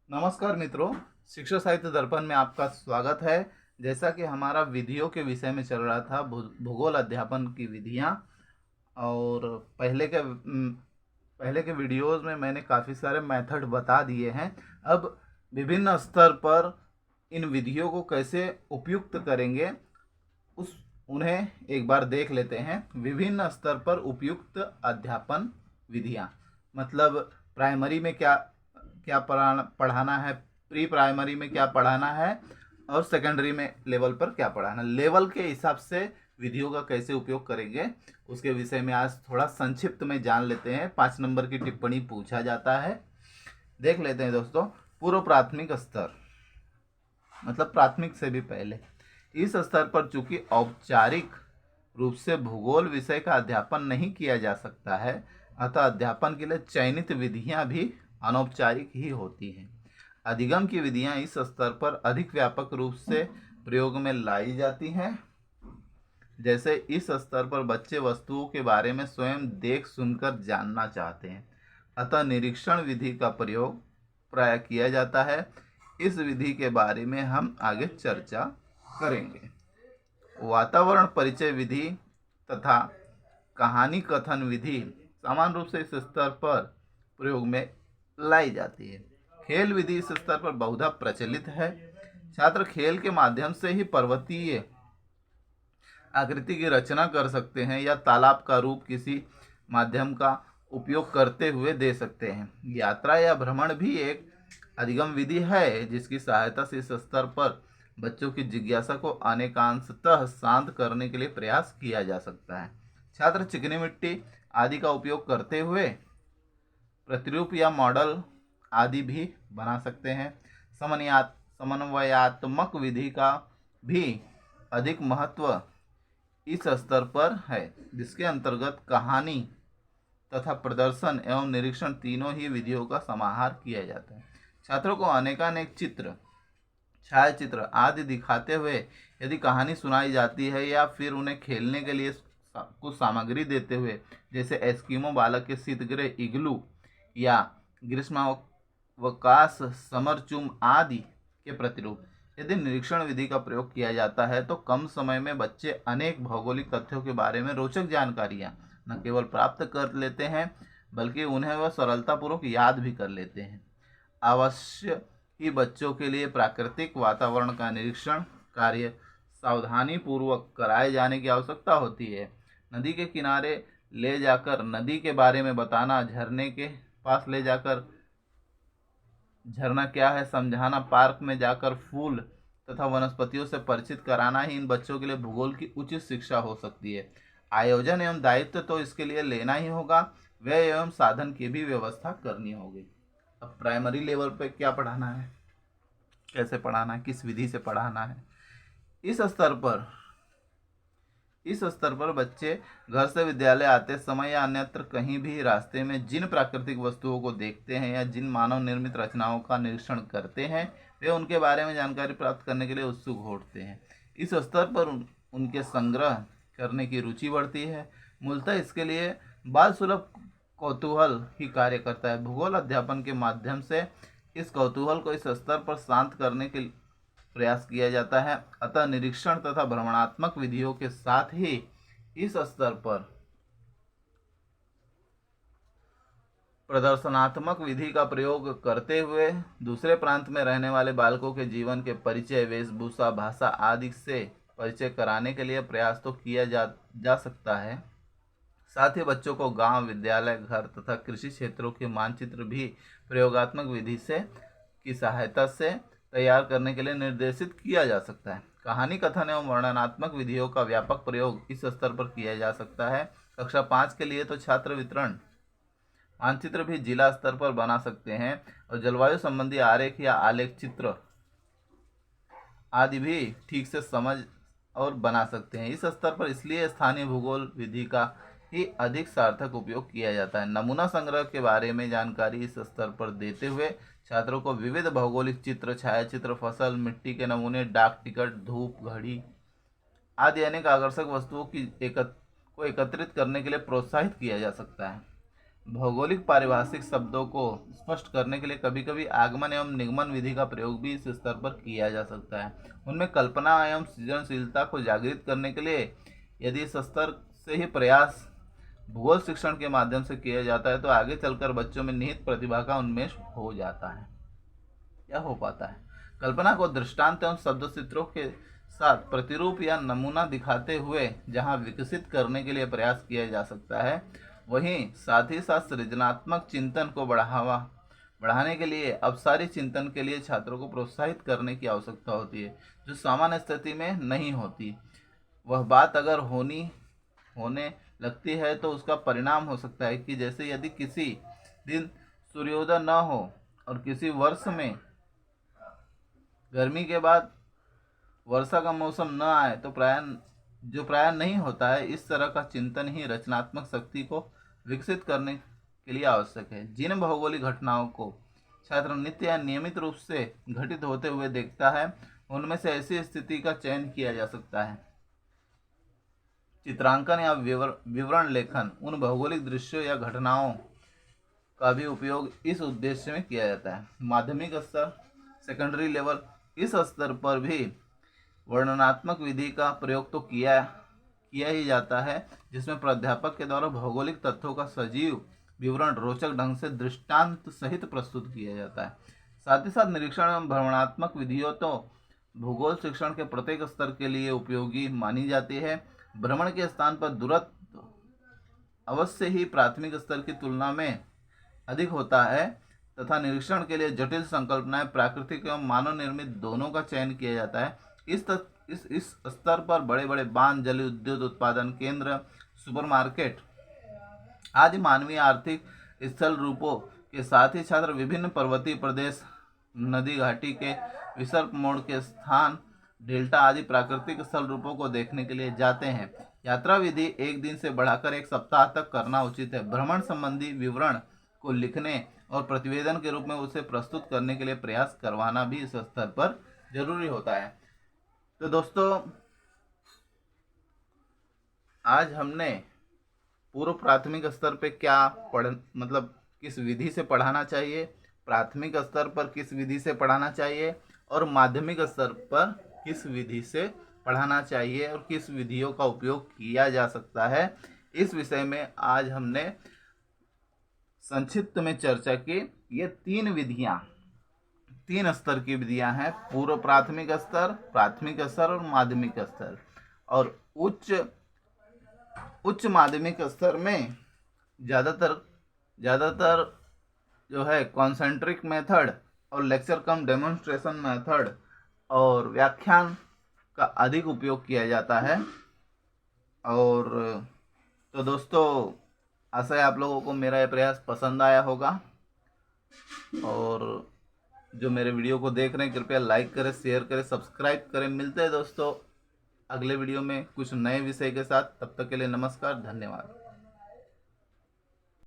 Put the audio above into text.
नमस्कार मित्रों, शिक्षा साहित्य दर्पण में आपका स्वागत है। जैसा कि हमारा विधियों के विषय में चल रहा था, भूगोल अध्यापन की विधियां। और पहले के वीडियोस में मैंने काफ़ी सारे मेथड बता दिए हैं। अब विभिन्न स्तर पर इन विधियों को कैसे उपयुक्त करेंगे उन्हें एक बार देख लेते हैं। विभिन्न स्तर पर उपयुक्त अध्यापन विधियां मतलब प्राइमरी में क्या क्या पढ़ाना है, प्री प्राइमरी में क्या पढ़ाना है और सेकेंडरी में लेवल पर क्या पढ़ाना है। लेवल के हिसाब से विधियों का कैसे उपयोग करेंगे उसके विषय में आज थोड़ा संक्षिप्त में जान लेते हैं। 5 नंबर की टिप्पणी पूछा जाता है, देख लेते हैं दोस्तों। पूर्व प्राथमिक स्तर मतलब प्राथमिक से भी पहले, इस स्तर पर चूंकि औपचारिक रूप से भूगोल विषय का अध्यापन नहीं किया जा सकता है, अतः अध्यापन के लिए चयनित विधियां भी अनौपचारिक ही होती हैं। अधिगम की विधियां इस स्तर पर अधिक व्यापक रूप से प्रयोग में लाई जाती हैं। जैसे इस स्तर पर बच्चे वस्तुओं के बारे में स्वयं देख सुनकर जानना चाहते हैं, अतः निरीक्षण विधि का प्रयोग प्राय किया जाता है। इस विधि के बारे में हम आगे चर्चा करेंगे। वातावरण परिचय विधि तथा कहानी कथन विधि सामान्य रूप से इस स्तर पर प्रयोग में लाई जाती है। खेल विधि इस स्तर पर बहुधा प्रचलित है। छात्र खेल के माध्यम से ही पर्वतीय आकृति की रचना कर सकते हैं या तालाब का रूप किसी माध्यम का उपयोग करते हुए दे सकते हैं। यात्रा या भ्रमण भी एक अधिगम विधि है, जिसकी सहायता से इस स्तर पर बच्चों की जिज्ञासा को अनेकांशतः शांत करने के लिए प्रयास किया जा सकता है। छात्र चिकनी मिट्टी आदि का उपयोग करते हुए प्रतिरूप या मॉडल आदि भी बना सकते हैं। समन्वयात्मक विधि का भी अधिक महत्व इस स्तर पर है, जिसके अंतर्गत कहानी तथा प्रदर्शन एवं निरीक्षण तीनों ही विधियों का समाहार किया जाता है। छात्रों को अनेकानेक चित्र, छायाचित्र आदि दिखाते हुए यदि कहानी सुनाई जाती है या फिर उन्हें खेलने के लिए कुछ सामग्री देते हुए, जैसे एस्किमो बालक के शीतगृह इग्लू या ग्रीष्मावकाश समरचूम आदि के प्रतिरूप, यदि निरीक्षण विधि का प्रयोग किया जाता है तो कम समय में बच्चे अनेक भौगोलिक तथ्यों के बारे में रोचक जानकारियां न केवल प्राप्त कर लेते हैं बल्कि उन्हें वह सरलतापूर्वक याद भी कर लेते हैं। अवश्य ही बच्चों के लिए प्राकृतिक वातावरण का निरीक्षण कार्य सावधानी पूर्वक कराए जाने की आवश्यकता होती है। नदी के किनारे ले जाकर नदी के बारे में बताना, झरने के पास ले जाकर झरना क्या है समझाना, पार्क में जाकर फूल तथा वनस्पतियों से परिचित कराना ही इन बच्चों के लिए भूगोल की उचित शिक्षा हो सकती है। आयोजन एवं दायित्व तो इसके लिए लेना ही होगा, व्यय एवं साधन की भी व्यवस्था करनी होगी। अब प्राइमरी लेवल पे क्या पढ़ाना है, कैसे पढ़ाना है, किस विधि से पढ़ाना है। इस स्तर पर बच्चे घर से विद्यालय आते समय या अन्यत्र कहीं भी रास्ते में जिन प्राकृतिक वस्तुओं को देखते हैं या जिन मानव निर्मित रचनाओं का निरीक्षण करते हैं, वे उनके बारे में जानकारी प्राप्त करने के लिए उत्सुक होते हैं। इस स्तर पर उनके संग्रह करने की रुचि बढ़ती है। मूलतः इसके लिए बाल सुलभ कौतूहल ही कार्य करता है। भूगोल अध्यापन के माध्यम से इस कौतूहल को इस स्तर पर शांत करने के प्रयास किया जाता है। अतः निरीक्षण तथा भ्रमणात्मक विधियों के साथ ही इस स्तर पर प्रदर्शनात्मक विधि का प्रयोग करते हुए दूसरे प्रांत में रहने वाले बालकों के जीवन के परिचय, वेशभूषा, भाषा आदि से परिचय कराने के लिए प्रयास तो किया जा सकता है। साथ ही बच्चों को गांव, विद्यालय, घर तथा कृषि क्षेत्रों के मानचित्र भी प्रयोगात्मक विधि से की सहायता से तैयार करने के लिए निर्देशित किया जा सकता है। कहानी कथन एवं वर्णनात्मक विधियों का व्यापक प्रयोग इस स्तर पर किया जा सकता है। कक्षा 5 के लिए तो छात्र वितरण मानचित्र भी जिला स्तर पर बना सकते हैं और जलवायु संबंधी आरेख या आलेख चित्र आदि भी ठीक से समझ और बना सकते हैं। इस स्तर पर इसलिए स्थानीय भूगोल विधि का ही अधिक सार्थक उपयोग किया जाता है। नमूना संग्रह के बारे में जानकारी इस स्तर पर देते हुए छात्रों को विविध भौगोलिक चित्र, छायाचित्र, फसल, मिट्टी के नमूने, डाक टिकट, धूप घड़ी आदि अनेक आकर्षक वस्तुओं को एकत्रित करने के लिए प्रोत्साहित किया जा सकता है। भौगोलिक पारिभाषिक शब्दों को स्पष्ट करने के लिए कभी कभी आगमन एवं निगमन विधि का प्रयोग भी इस स्तर पर किया जा सकता है। उनमें कल्पना एवं सृजनशीलता को जागृत करने के लिए यदि इस स्तर से ही प्रयास भूगोल शिक्षण के माध्यम से किया जाता है तो आगे चलकर बच्चों में निहित प्रतिभा का उन्मेष हो जाता है या हो पाता है। कल्पना को दृष्टांत एवं शब्द चित्रों के साथ प्रतिरूप या नमूना दिखाते हुए जहां विकसित करने के लिए प्रयास किया जा सकता है, वहीं साथ ही साथ सृजनात्मक चिंतन को बढ़ाने के लिए अवसारी चिंतन के लिए छात्रों को प्रोत्साहित करने की आवश्यकता होती है, जो सामान्य स्थिति में नहीं होती। वह बात अगर होने लगती है तो उसका परिणाम हो सकता है कि जैसे यदि किसी दिन सूर्योदय न हो और किसी वर्ष में गर्मी के बाद वर्षा का मौसम न आए तो प्राय नहीं होता है। इस तरह का चिंतन ही रचनात्मक शक्ति को विकसित करने के लिए आवश्यक है। जिन भौगोलिक घटनाओं को छात्र नित्य या नियमित रूप से घटित होते हुए देखता है, उनमें से ऐसी स्थिति का चयन किया जा सकता है। चित्रांकन या विवरण लेखन उन भौगोलिक दृश्यों या घटनाओं का भी उपयोग इस उद्देश्य में किया जाता है। माध्यमिक स्तर, सेकेंडरी लेवल, इस स्तर पर भी वर्णनात्मक विधि का प्रयोग तो किया ही जाता है, जिसमें प्राध्यापक के द्वारा भौगोलिक तथ्यों का सजीव विवरण रोचक ढंग से दृष्टांत सहित प्रस्तुत किया जाता है। साथ ही साथ निरीक्षण एवं भ्रमणात्मक विधियों तो भूगोल शिक्षण के प्रत्येक स्तर के लिए उपयोगी मानी जाती है। भ्रमण के स्थान पर दूरत्व अवश्य ही प्राथमिक स्तर की तुलना में अधिक होता है तथा निरीक्षण के लिए जटिल संकल्पनाएं प्राकृतिक एवं मानव निर्मित दोनों का चयन किया जाता है। इस स्तर पर बड़े बड़े बांध, जल विद्युत उत्पादन केंद्र, सुपरमार्केट आदि मानवीय आर्थिक स्थल रूपों के साथ ही छात्र विभिन्न पर्वतीय प्रदेश, नदी घाटी के विसर्प मोड़ के स्थान, डेल्टा आदि प्राकृतिक स्थल रूपों को देखने के लिए जाते हैं। यात्रा विधि एक दिन से बढ़ाकर एक सप्ताह तक करना उचित है। भ्रमण संबंधी विवरण को लिखने और प्रतिवेदन के रूप में उसे प्रस्तुत करने के लिए प्रयास करवाना भी इस स्तर पर जरूरी होता है। तो दोस्तों, आज हमने पूर्व प्राथमिक स्तर पे किस विधि से पढ़ाना चाहिए, प्राथमिक स्तर पर किस विधि से पढ़ाना चाहिए और माध्यमिक स्तर पर किस विधि से पढ़ाना चाहिए और किस विधियों का उपयोग किया जा सकता है, इस विषय में आज हमने संक्षिप्त में चर्चा की। ये तीन स्तर की विधियां हैं: पूर्व प्राथमिक स्तर और माध्यमिक स्तर। और उच्च माध्यमिक स्तर में ज़्यादातर जो है कॉन्सेंट्रिक मेथड और लेक्चर कम डेमोन्स्ट्रेशन मेथड और व्याख्यान का अधिक उपयोग किया जाता है। और तो दोस्तों, आशा है आप लोगों को मेरा ये प्रयास पसंद आया होगा। और जो मेरे वीडियो को देख रहे हैं, कृपया लाइक करें, शेयर करें, सब्सक्राइब करें। मिलते हैं दोस्तों अगले वीडियो में कुछ नए विषय के साथ। तब तक के लिए नमस्कार, धन्यवाद।